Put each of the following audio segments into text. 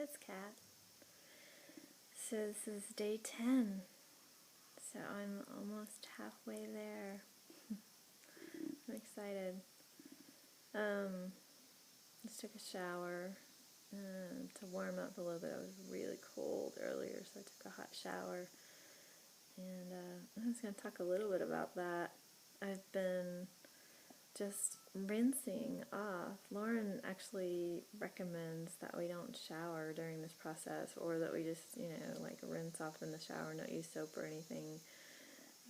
It's Kat. So this is day 10. So I'm almost halfway there. I'm excited. Just took a shower to warm up a little bit. I was really cold earlier, so I took a hot shower. And I was going to talk a little bit about that. I've been just rinsing off. Lauren actually recommends that we don't shower during this process, or that we just, like rinse off in the shower, not use soap or anything.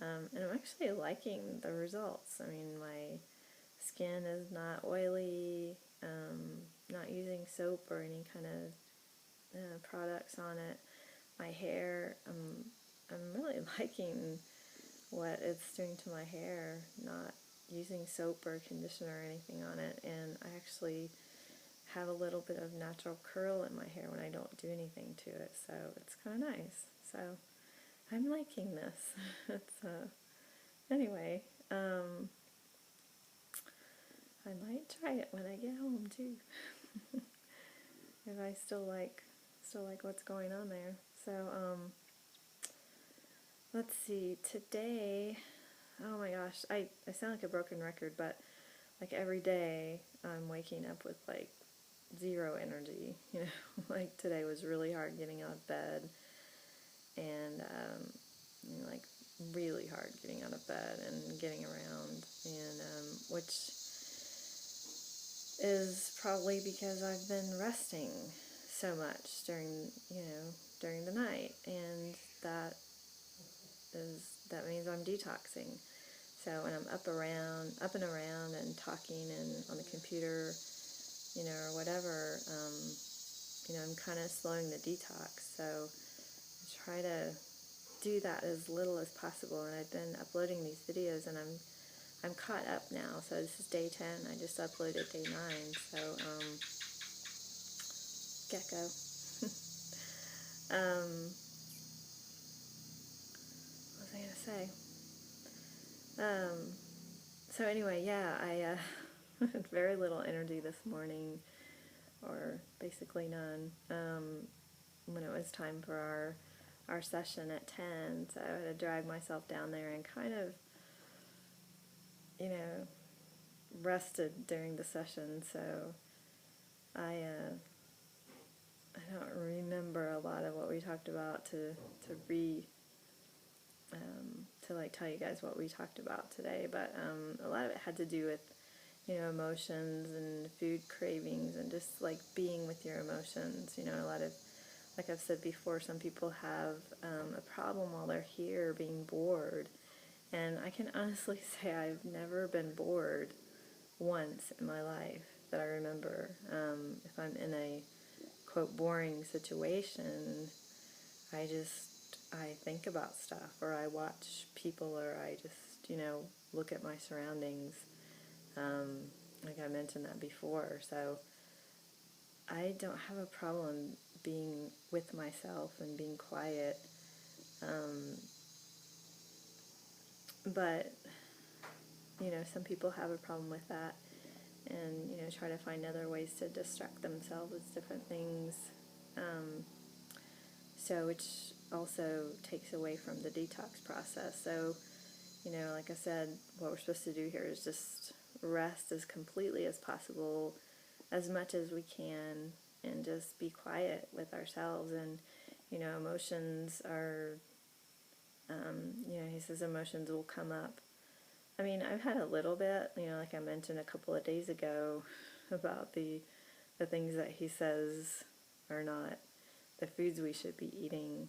And I'm actually liking the results. I mean, my skin is not oily, not using soap or any kind of products on it. My hair, I'm really liking what it's doing to my hair, not using soap or conditioner or anything on it, and I actually have a little bit of natural curl in my hair when I don't do anything to it, so it's kind of nice. So I'm liking this. It's anyway, I might try it when I get home too. If I still like what's going on there. So let's see, today, oh my gosh, I sound like a broken record, but like every day I'm waking up with like zero energy, like today was really hard getting out of bed, and like really hard getting out of bed and getting around, and which is probably because I've been resting so much during the night, and that means I'm detoxing. So when I'm up and around and talking and on the computer, or whatever, I'm kind of slowing the detox. So I try to do that as little as possible. And I've been uploading these videos, and I'm caught up now. So this is day 10. I just uploaded day 9. So gecko. What was I gonna say? So anyway, yeah, I had very little energy this morning, or basically none, when it was time for our session at 10, so I had to drag myself down there and kind of, rested during the session, so I don't remember a lot of what we talked about to tell you guys what we talked about today, but a lot of it had to do with emotions and food cravings, and just like being with your emotions. A lot of, like I've said before, some people have a problem while they're here being bored, and I can honestly say I've never been bored once in my life that I remember. If I'm in a quote boring situation, I think about stuff, or I watch people, or I just look at my surroundings. Like I mentioned that before, so I don't have a problem being with myself and being quiet, but some people have a problem with that, and try to find other ways to distract themselves with different things, so which also takes away from the detox process. So like I said, what we're supposed to do here is just rest as completely as possible, as much as we can, and just be quiet with ourselves. And emotions are, he says emotions will come up. I mean, I've had a little bit, like I mentioned a couple of days ago about the things that he says are not the foods we should be eating.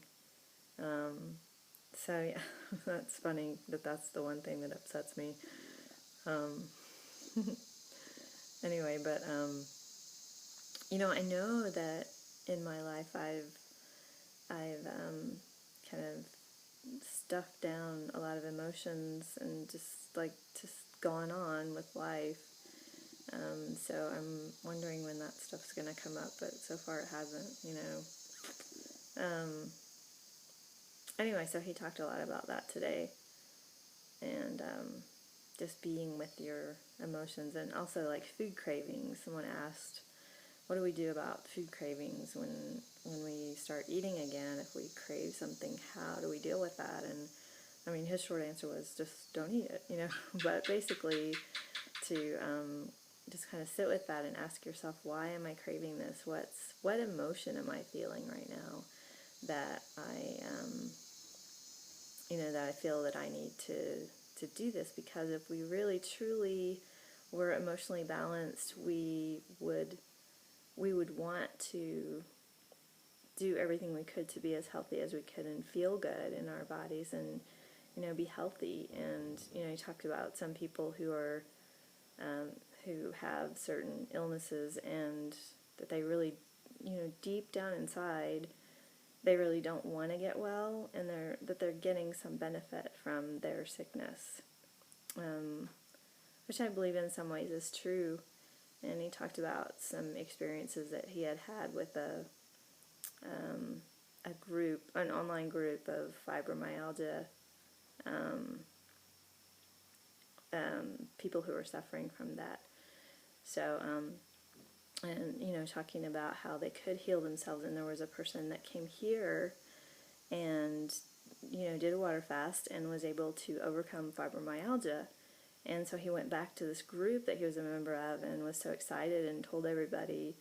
So yeah, that's funny that that's the one thing that upsets me. Anyway, but I know that in my life I've kind of stuffed down a lot of emotions and just gone on with life. So I'm wondering when that stuff's gonna come up, but so far it hasn't. Anyway, so he talked a lot about that today, and just being with your emotions, and also like food cravings. Someone asked what do we do about food cravings when we start eating again? If we crave something, how do we deal with that? And I mean, his short answer was just don't eat it, you know. But basically, to just kind of sit with that and ask yourself, why am I craving this? What emotion am I feeling right now that that I feel that I need to do this? Because if we really truly were emotionally balanced, we would want to do everything we could to be as healthy as we could and feel good in our bodies and, be healthy. And, you talked about some people who are, who have certain illnesses and that they really, deep down inside, they really don't want to get well, and they're getting some benefit from their sickness, which I believe in some ways is true. And he talked about some experiences that he had with a group, an online group of fibromyalgia people who were suffering from that. So, and talking about how they could heal themselves. And there was a person that came here and did a water fast and was able to overcome fibromyalgia. And so he went back to this group that he was a member of and was so excited and told everybody,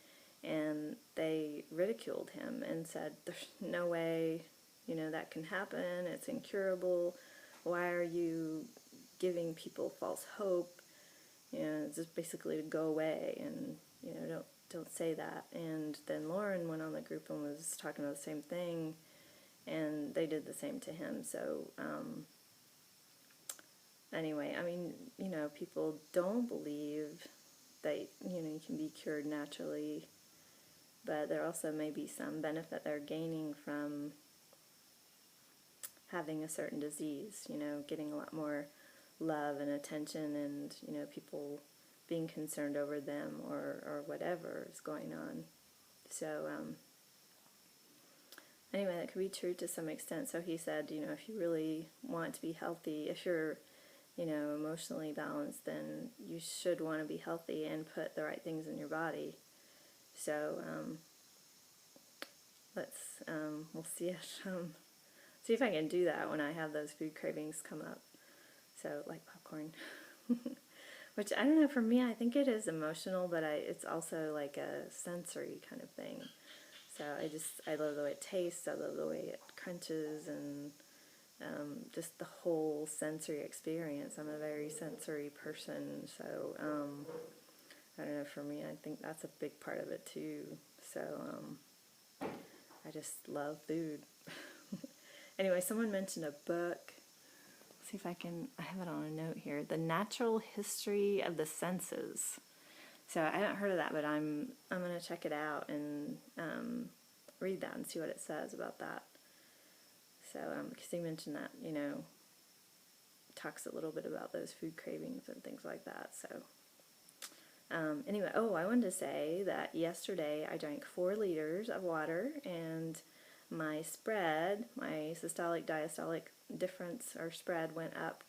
and they ridiculed him and said, there's no way, that can happen. It's incurable. Why are you giving people false hope? Just basically to go away and, don't say that. And then Lauren went on the group and was talking about the same thing, and they did the same to him. So, anyway, I mean, people don't believe that, you can be cured naturally, but there also may be some benefit they're gaining from having a certain disease, getting a lot more love and attention and, people being concerned over them or whatever is going on. So, anyway, that could be true to some extent. So he said, if you really want to be healthy, if you're emotionally balanced, then you should want to be healthy and put the right things in your body. So, we'll see if I can do that when I have those food cravings come up. So, like popcorn. Which, I don't know, for me, I think it is emotional, but it's also like a sensory kind of thing. So I love the way it tastes, I love the way it crunches, and just the whole sensory experience. I'm a very sensory person, so I don't know, for me, I think that's a big part of it too. So I just love food. Anyway, someone mentioned a book. Let's see if I have it on a note here. The Natural History of the Senses. So I haven't heard of that, but I'm going to check it out and read that and see what it says about that. So, because he mentioned that, talks a little bit about those food cravings and things like that. So, anyway, I wanted to say that yesterday I drank 4 liters of water, and my spread, my systolic-diastolic difference or spread went up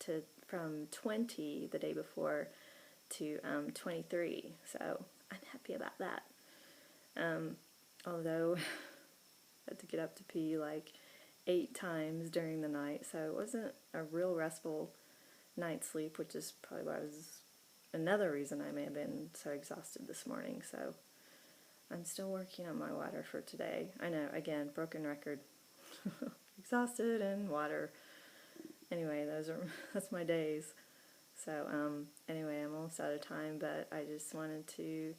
from 20 the day before to 23. So I'm happy about that. Although I had to get up to pee like 8 times during the night, so it wasn't a real restful night's sleep, which is probably why another reason I may have been so exhausted this morning. So I'm still working on my water for today. I know, again, broken record. Exhausted and water. Anyway, that's my days. So, anyway, I'm almost out of time, but I just wanted to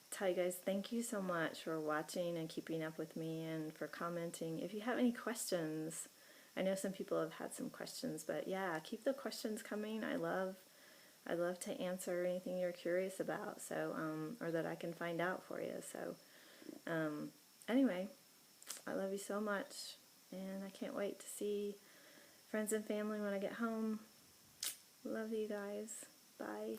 tell you guys thank you so much for watching and keeping up with me and for commenting. If you have any questions, I know some people have had some questions, but yeah, keep the questions coming. I love to answer anything you're curious about, so, or that I can find out for you. So, anyway, I love you so much, and I can't wait to see friends and family when I get home. Love you guys. Bye.